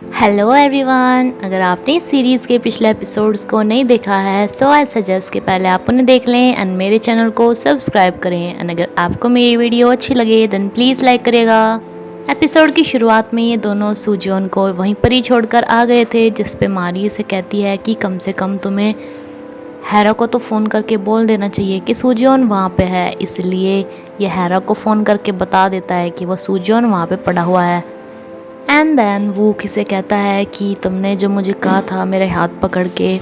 Hello everyone, अगर आपने इस सीरीज़ के पिछले एपिसोड्स को नहीं देखा है सो आई सजेस्ट कि पहले आप उन्हें देख लें एंड मेरे चैनल को सब्सक्राइब करें एंड अगर आपको मेरी वीडियो अच्छी लगे देन प्लीज़ लाइक करिएगा। एपिसोड की शुरुआत में ये दोनों सूजोन को वहीं पर ही छोड़कर आ गए थे, जिस पे मारी से कहती है कि कम से कम तुम्हें हैरा को तो फ़ोन करके बोल देना चाहिए कि सूजोन वहाँ पे है। इसलिए ये हैरा को फ़ोन करके बता देता है कि वो सूजोन वहाँ पे पड़ा हुआ है। एंड देन वो किसे कहता है कि तुमने जो मुझे कहा था मेरे हाथ पकड़ के,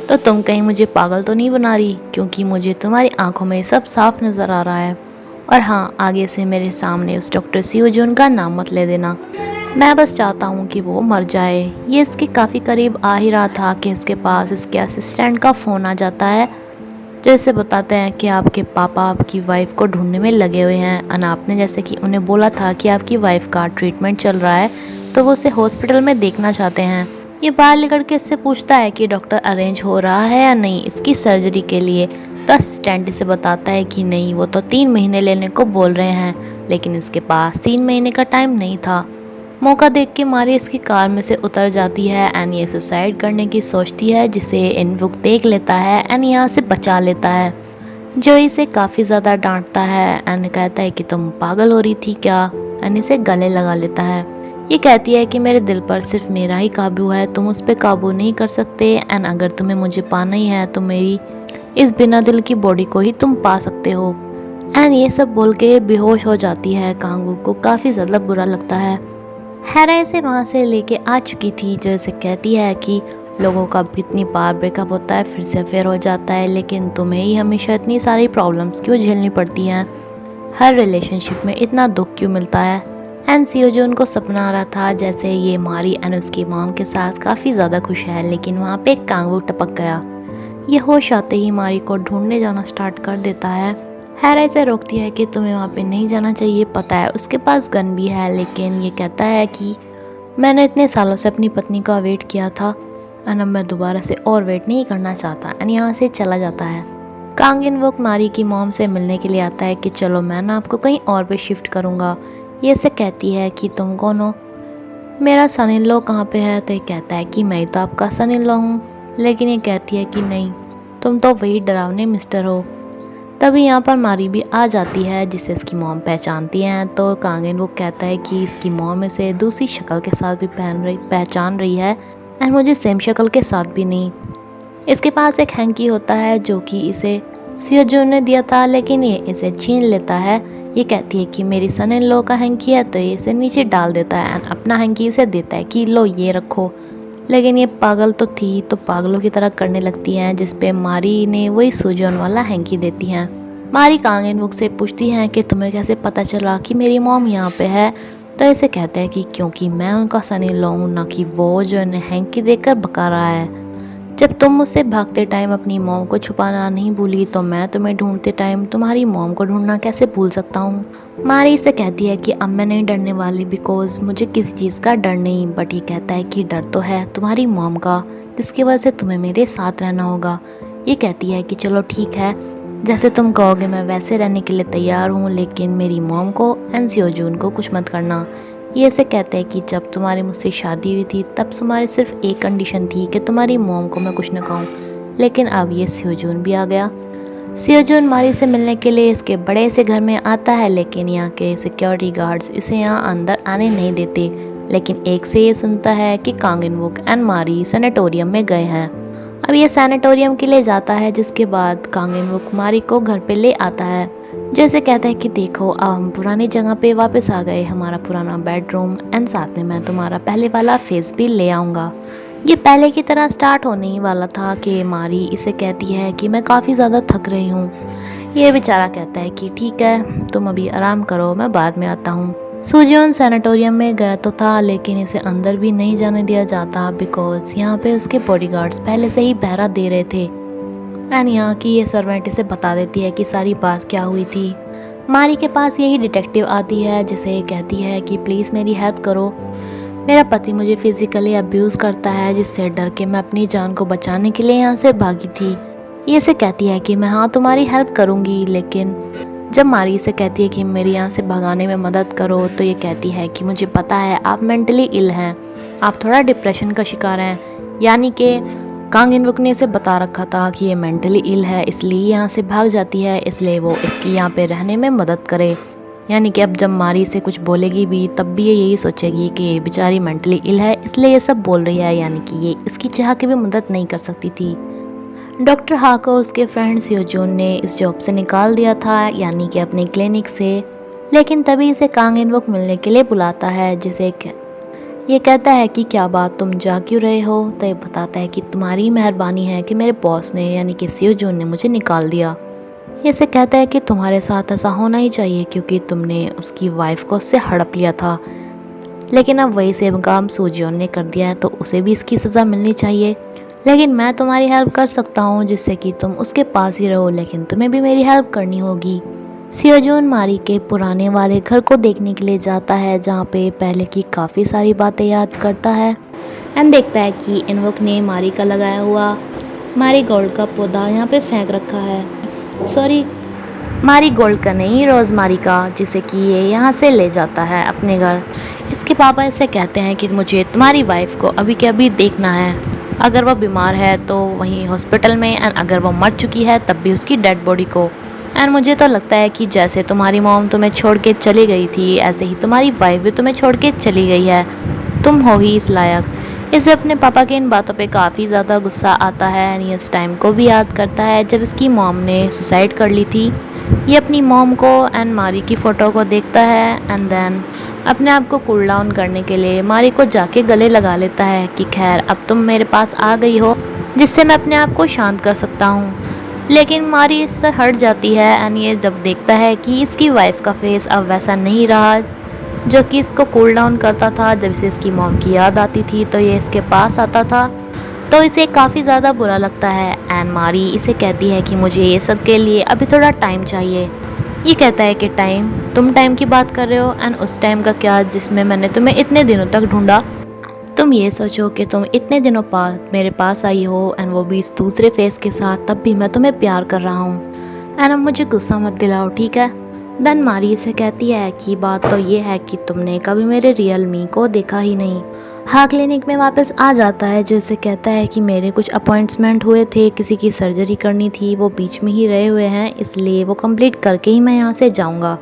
तो तुम कहीं मुझे पागल तो नहीं बना रही, क्योंकि मुझे तुम्हारी आंखों में सब साफ नज़र आ रहा है। और हाँ, आगे से मेरे सामने उस डॉक्टर सियोजून का नाम मत ले देना। मैं बस चाहता हूँ कि वो मर जाए। ये इसके काफ़ी करीब आ ही रहा था कि इसके पास इसके असिस्टेंट का फ़ोन आ जाता है, जो इसे बताते हैं कि आपके पापा आपकी वाइफ को ढूंढने में लगे हुए हैं और आपने जैसे कि उन्हें बोला था कि आपकी वाइफ का ट्रीटमेंट चल रहा है, तो वो उसे हॉस्पिटल में देखना चाहते हैं। ये बाहर निकल के इससे पूछता है कि डॉक्टर अरेंज हो रहा है या नहीं इसकी सर्जरी के लिए। तो असिस्टेंट इसे बताता है कि नहीं, वो तो 3 महीने लेने को बोल रहे हैं, लेकिन इसके पास 3 महीने का टाइम नहीं था। मौका देख के मारी इसकी कार में से उतर जाती है एंड ये सुसाइड करने की सोचती है, जिसे इनवुक देख लेता है एंड यहाँ से बचा लेता है। जो इसे काफ़ी ज़्यादा डांटता है एंड कहता है कि तुम पागल हो रही थी क्या, एंड इसे गले लगा लेता है। ये कहती है कि मेरे दिल पर सिर्फ मेरा ही काबू है, तुम उस पर काबू नहीं कर सकते एंड अगर तुम्हें मुझे पाना ही है तो मेरी इस बिना दिल की बॉडी को ही तुम पा सकते हो। एंड ये सब बोल के बेहोश हो जाती है। कांगू को काफ़ी ज़्यादा बुरा लगता है। हैरा इसे वहाँ से लेके आ चुकी थी, जो इसे कहती है कि लोगों का कितनी बार ब्रेकअप होता है फिर से अफेयर हो जाता है, लेकिन तुम्हें ही हमेशा इतनी सारी प्रॉब्लम्स क्यों झेलनी पड़ती हैं, हर रिलेशनशिप में इतना दुख क्यों मिलता है। एंड सियोजून को सपना आ रहा था जैसे ये मारी एंड उसकी मॉम के साथ काफ़ी ज़्यादा खुश है, लेकिन वहाँ पे एक कांगू टपक गया। ये होश आते ही मारी को ढूंढने जाना स्टार्ट कर देता है। हैरा इसे रोकती है कि तुम्हें वहाँ पे नहीं जाना चाहिए, पता है उसके पास गन भी है, लेकिन ये कहता है कि मैंने इतने सालों से अपनी पत्नी का वेट किया था एंड अब मैं दोबारा से और वेट नहीं करना चाहता एंड यहाँ से चला जाता है। कांग इनवोक मारी की मॉम से मिलने के लिए आता है कि चलो मैं ना आपको कहीं और पे शिफ्ट करूँगा। ये इसे कहती है कि तुम कौन हो, मेरा सन इन लॉ कहाँ पे है। तो ये कहता है कि मैं तो आपका सन इन लॉ हूँ, लेकिन ये कहती है कि नहीं, तुम तो वही डरावने मिस्टर हो। तभी यहाँ पर मारी भी आ जाती है, जिसे इसकी मॉम पहचानती है। तो कांगेन वो कहता है कि इसकी मॉम इसे दूसरी शक्ल के साथ भी पहचान रही है एंड मुझे सेम शक्ल के साथ भी नहीं। इसके पास एक हैंकी होता है जो कि इसे सियोजून ने दिया था, लेकिन ये इसे छीन लेता है। ये कहती है कि मेरी सन इन लॉ का हैंकी है, तो ये इसे नीचे डाल देता है एंड अपना हैंकी इसे देता है कि लो ये रखो। लेकिन ये पागल तो थी, तो पागलों की तरह करने लगती हैं, जिस पे मारी ने वही सूजन वाला हैंकी देती हैं। मारी कांग इनवुक से पूछती हैं कि तुम्हें कैसे पता चला कि मेरी मॉम यहाँ पे है। तो इसे कहते हैं कि क्योंकि मैं उनका सन इन लॉ हूँ, ना कि वो जो इन्हें हैंकी देकर बका रहा है। जब तुम मुझसे भागते टाइम अपनी मॉम को छुपाना नहीं भूली, तो मैं तुम्हें ढूंढते टाइम तुम्हारी मॉम को ढूंढना कैसे भूल सकता हूँ। मारी इसे कहती है कि अब मैं नहीं डरने वाली, बिकॉज मुझे किसी चीज़ का डर नहीं। बट ये कहता है कि डर तो है तुम्हारी मॉम का, जिसकी वजह से तुम्हें मेरे साथ रहना होगा। ये कहती है कि चलो ठीक है, जैसे तुम कहोगे मैं वैसे रहने के लिए तैयार हूँ, लेकिन मेरी मॉम को एंड सियोजून को कुछ मत करना। ये ऐसे कहते हैं कि जब तुम्हारी मुझसे शादी हुई थी तब तुम्हारी सिर्फ एक कंडीशन थी कि तुम्हारी मॉम को मैं कुछ न कहूँ, लेकिन अब ये सियोजून भी आ गया। सियोजून मारी से मिलने के लिए इसके बड़े से घर में आता है, लेकिन यहाँ के सिक्योरिटी गार्ड्स इसे यहाँ अंदर आने नहीं देते। लेकिन एक से ये सुनता है कि कांग इनवुक एंड मारी सैनिटोरियम में गए हैं। अब ये सैनिटोरियम के लिए जाता है, जिसके बाद कांग इनवुक मारी को घर पे ले आता है। जैसे कहता है कि देखो अब हम पुरानी जगह पे वापस आ गए, हमारा पुराना बेडरूम एंड साथ में मैं तुम्हारा पहले वाला फेस भी ले आऊँगा। ये पहले की तरह स्टार्ट होने ही वाला था कि मारी इसे कहती है कि मैं काफ़ी ज़्यादा थक रही हूँ। ये बेचारा कहता है कि ठीक है तुम अभी आराम करो, मैं बाद में आता हूँ। सूजियोन सैनिटोरियम में गया तो था, लेकिन इसे अंदर भी नहीं जाने दिया जाता, बिकॉज यहाँ पे उसके बॉडीगार्ड्स पहले से ही पहरा दे रहे थे। एंड यहाँ की ये सर्वेंट इसे बता देती है कि सारी बात क्या हुई थी। मारी के पास यही डिटेक्टिव आती है, जिसे कहती है कि प्लीज़ मेरी हेल्प करो, मेरा पति मुझे फिजिकली अब्यूज़ करता है, जिससे डर के मैं अपनी जान को बचाने के लिए यहाँ से भागी थी। ये इसे कहती है कि मैं हाँ तुम्हारी हेल्प करूँगी, लेकिन जब मारी इसे कहती है कि मेरी यहाँ से भगाने में मदद करो, तो ये कहती है कि मुझे पता है आप मेंटली इल हैं, आप थोड़ा डिप्रेशन का शिकार हैं। यानी कि कांग इन वुक ने इसे बता रखा था कि ये मेंटली इल है, इसलिए यहाँ से भाग जाती है, इसलिए वो इसकी यहाँ पे रहने में मदद करे। यानी कि अब जब मारी से कुछ बोलेगी भी तब भी ये यही सोचेगी कि ये बेचारी मेंटली इल है, इसलिए ये सब बोल रही है। यानी कि ये इसकी चाह के भी मदद नहीं कर सकती थी। डॉक्टर हा को उसके फ्रेंड सियोजून ने इस जॉब से निकाल दिया था, यानी कि अपने क्लिनिक से। लेकिन तभी इसे कांग इन वुक मिलने के लिए बुलाता है, जिसे ये कहता है कि क्या बात, तुम जा क्यों रहे हो। तो ये बताता है कि तुम्हारी मेहरबानी है कि मेरे बॉस ने यानी कि सियोजून ने मुझे निकाल दिया। इसे कहता है कि तुम्हारे साथ ऐसा होना ही चाहिए क्योंकि तुमने उसकी वाइफ को उससे हड़प लिया था। लेकिन अब वही सेम काम सूजियोन ने कर दिया है तो उसे भी इसकी सज़ा मिलनी चाहिए। लेकिन मैं तुम्हारी हेल्प कर सकता हूँ जिससे कि तुम उसके पास ही रहो, लेकिन तुम्हें भी मेरी हेल्प करनी होगी। सियोजून मारी के पुराने वाले घर को देखने के लिए जाता है, जहाँ पे पहले की काफ़ी सारी बातें याद करता है एंड देखता है कि इनवुक ने मारी का लगाया हुआ मारी गोल्ड का पौधा यहाँ पे फेंक रखा है। सॉरी, मारी गोल्ड का नहीं, रोज़मारी का, जिसे कि ये यहाँ से ले जाता है अपने घर। इसके पापा इसे कहते हैं कि मुझे तुम्हारी वाइफ को अभी के अभी देखना है। अगर वह बीमार है तो वहीं हॉस्पिटल में, एंड अगर वह मर चुकी है तब भी उसकी डेड बॉडी को। एंड मुझे तो लगता है कि जैसे तुम्हारी मॉम तुम्हें छोड़ के चली गई थी, ऐसे ही तुम्हारी वाइफ भी तुम्हें छोड़ के चली गई है। तुम हो ही इस लायक। इसे अपने पापा के इन बातों पे काफ़ी ज़्यादा गुस्सा आता है एंड ये इस टाइम को भी याद करता है जब इसकी मॉम ने सुसाइड कर ली थी। ये अपनी मॉम को एंड मारी की फ़ोटो को देखता है एंड देन अपने आप को कूल डाउन करने के लिए मारी को जाके गले लगा लेता है कि खैर अब तुम मेरे पास आ गई हो जिससे मैं अपने आप को शांत कर सकता हूँ। लेकिन मारी इससे हट जाती है एंड ये जब देखता है कि इसकी वाइफ का फेस अब वैसा नहीं रहा जो कि इसको कूल डाउन करता था जब इसे इसकी मॉम की याद आती थी तो ये इसके पास आता था, तो इसे काफ़ी ज़्यादा बुरा लगता है। एंड मारी इसे कहती है कि मुझे ये सब के लिए अभी थोड़ा टाइम चाहिए। ये कहता है कि टाइम, तुम टाइम की बात कर रहे हो एंड उस टाइम का क्या जिसमें मैंने तुम्हें इतने दिनों तक ढूंढा। तुम ये सोचो कि तुम इतने दिनों बाद मेरे पास आई हो एंड वो भी इस दूसरे फेस के साथ, तब भी मैं तुम्हें प्यार कर रहा हूँ। एंड अब मुझे गुस्सा मत दिलाओ, ठीक है। देन मारी से कहती है कि बात तो ये है कि तुमने कभी मेरे रियल मी को देखा ही नहीं। हाँ क्लिनिक में वापस आ जाता है जो इसे कहता है कि मेरे कुछ अपॉइंटमेंट हुए थे, किसी की सर्जरी करनी थी, वो बीच में ही रहे हुए हैं, इसलिए वो कंप्लीट करके ही मैं यहाँ से जाऊँगा।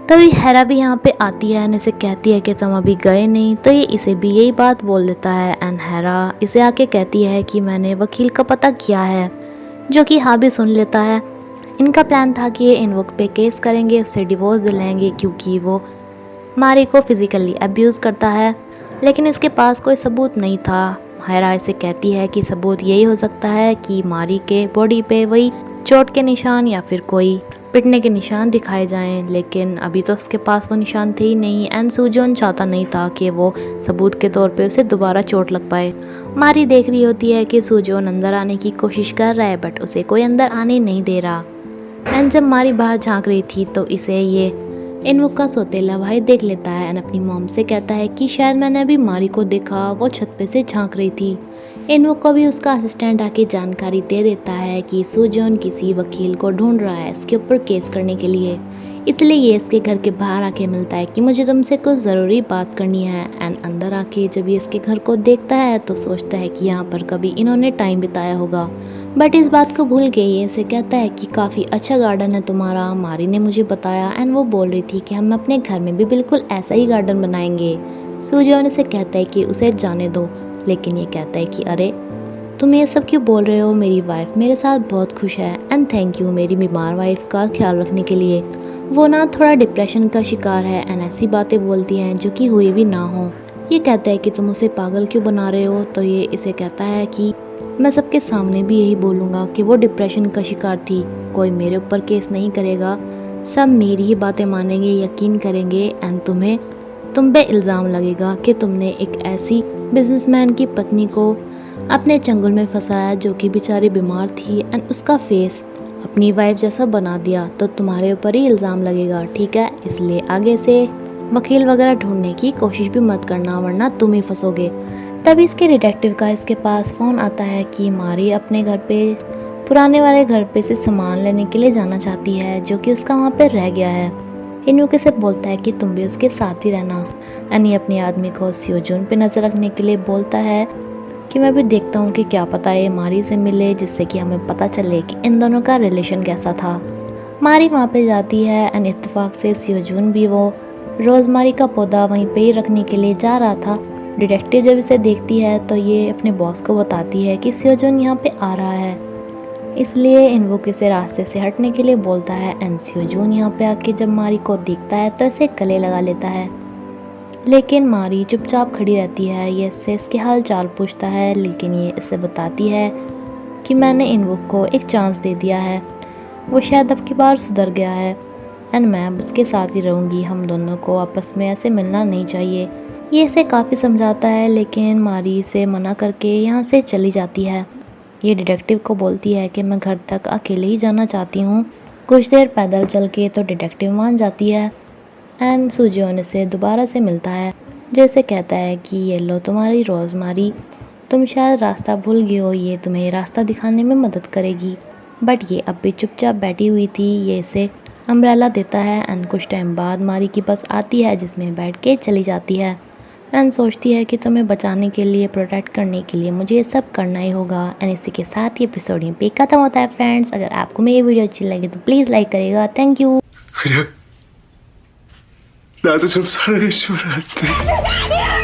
तभी हेरा भी यहाँ पे आती है एंड इसे कहती है कि तुम अभी गए नहीं, तो ये इसे भी यही बात बोल देता है। एंड हेरा इसे आके कहती है कि मैंने वकील का पता किया है, जो कि हाँ भी सुन लेता है। इनका प्लान था कि ये इनवुक पे केस करेंगे, उससे डिवोर्स दिलाएंगे क्योंकि वो मारी को फिजिकली अब्यूज़ करता है, लेकिन इसके पास कोई सबूत नहीं था। हेरा इसे कहती है कि सबूत यही हो सकता है कि मारी के बॉडी पे वही चोट के निशान या फिर कोई पिटने के निशान दिखाए जाएं, लेकिन अभी तो उसके पास वो निशान थे ही नहीं एंड सूजोन चाहता नहीं था कि वो सबूत के तौर पे उसे दोबारा चोट लग पाए। मारी देख रही होती है कि सूजोन अंदर आने की कोशिश कर रहा है बट उसे कोई अंदर आने नहीं दे रहा। एंड जब मारी बाहर झांक रही थी तो इसे ये इनवुक का सौतेला भाई देख लेता है एंड अपनी मॉम से कहता है कि शायद मैंने अभी मारी को देखा, वो छत पे से झांक रही थी। इनवुक को भी उसका असिस्टेंट आके जानकारी दे देता है कि सूजोन किसी वकील को ढूंढ रहा है इसके ऊपर केस करने के लिए, इसलिए ये इसके घर के बाहर आके मिलता है कि मुझे तुमसे कुछ ज़रूरी बात करनी है। एंड अंदर आके जब ये इसके घर को देखता है तो सोचता है कि यहाँ पर कभी इन्होंने टाइम बिताया होगा, बट इस बात को भूल के ये इसे कहता है कि काफ़ी अच्छा गार्डन है तुम्हारा, मारी ने मुझे बताया एंड वो बोल रही थी कि हम अपने घर में भी बिल्कुल ऐसा ही गार्डन बनाएंगे। सूजोन इसे कहता है कि उसे जाने दो, लेकिन ये कहता है कि अरे तुम ये सब क्यों बोल रहे हो, मेरी वाइफ मेरे साथ बहुत खुश है एंड थैंक यू मेरी बीमार वाइफ का ख्याल रखने के लिए। वो ना थोड़ा डिप्रेशन का शिकार है एंड ऐसी बातें बोलती हैं जो कि हुई भी ना हो। ये कहता है कि तुम उसे पागल क्यों बना रहे हो, तो ये इसे कहता है कि मैं सबके सामने भी यही बोलूँगा कि वो डिप्रेशन का शिकार थी, कोई मेरे ऊपर केस नहीं करेगा, सब मेरी ही बातें मानेंगे, यकीन करेंगे एंड तुम पे इल्ज़ाम लगेगा कि तुमने एक ऐसी बिजनेसमैन की पत्नी को अपने चंगुल में फंसाया जो कि बेचारी बीमार थी एंड उसका फेस अपनी वाइफ जैसा बना दिया, तो तुम्हारे ऊपर ही इल्ज़ाम लगेगा, ठीक है। इसलिए आगे से वकील वगैरह ढूंढने की कोशिश भी मत करना वरना तुम ही फंसोगे। तभी इसके डिटेक्टिव का इसके पास फ़ोन आता है कि मारी अपने घर पे पुराने वाले घर पे से सामान लेने के लिए जाना चाहती है जो कि उसका वहाँ पे रह गया है। इनवुक से बोलता है कि तुम भी उसके साथ ही रहना। एनी अपने आदमी को सियोजून पे नज़र रखने के लिए बोलता है कि मैं भी देखता हूँ कि क्या पता ये मारी से मिले, जिससे कि हमें पता चले कि इन दोनों का रिलेशन कैसा था। मारी वहाँ पे जाती है एंड इत्तेफाक से सियोजून भी वो रोज़मारी का पौधा वहीं पे ही रखने के लिए जा रहा था। डिटेक्टिव जब इसे देखती है तो ये अपने बॉस को बताती है कि सियोजून यहाँ पे आ रहा है, इसलिए इनवुक इसे रास्ते से हटने के लिए बोलता है। एंड सियोजून यहाँ पे आके जब मारी को देखता है तो इसे गले लगा लेता है, लेकिन मारी चुपचाप खड़ी रहती है। ये इससे इसके हाल चाल पूछता है, लेकिन ये इसे बताती है कि मैंने इनवुक को एक चांस दे दिया है, वो शायद अब की बार सुधर गया है एंड मैं अब उसके साथ ही रहूँगी, हम दोनों को आपस में ऐसे मिलना नहीं चाहिए। ये इसे काफ़ी समझाता है, लेकिन मारी इसे मना करके यहाँ से चली जाती है। ये डिटेक्टिव को बोलती है कि मैं घर तक अकेले ही जाना चाहती हूँ। कुछ देर पैदल चल के तो डिटेक्टिव मान जाती है एंड सुजोन से दोबारा से मिलता है, जैसे कहता है कि ये लो तुम्हारी रोज़मारी, तुम शायद रास्ता भूल गए हो, ये तुम्हें रास्ता दिखाने में मदद करेगी। बट ये अब भी चुपचाप बैठी हुई थी। ये इसे अम्ब्रेला देता है एंड कुछ टाइम बाद मारी की बस आती है, जिसमें बैठ के चली जाती है एंड सोचती है कि तुम्हें बचाने के लिए, प्रोटेक्ट करने के लिए मुझे ये सब करना ही होगा। एंड इसी के साथ ये एपिसोड यहीं पे खत्म होता है फ्रेंड्स। अगर आपको मेरी वीडियो अच्छी लगी तो प्लीज़ लाइक करिएगा। Thank you. 그냥 나도 좀 살아주시면 안 돼?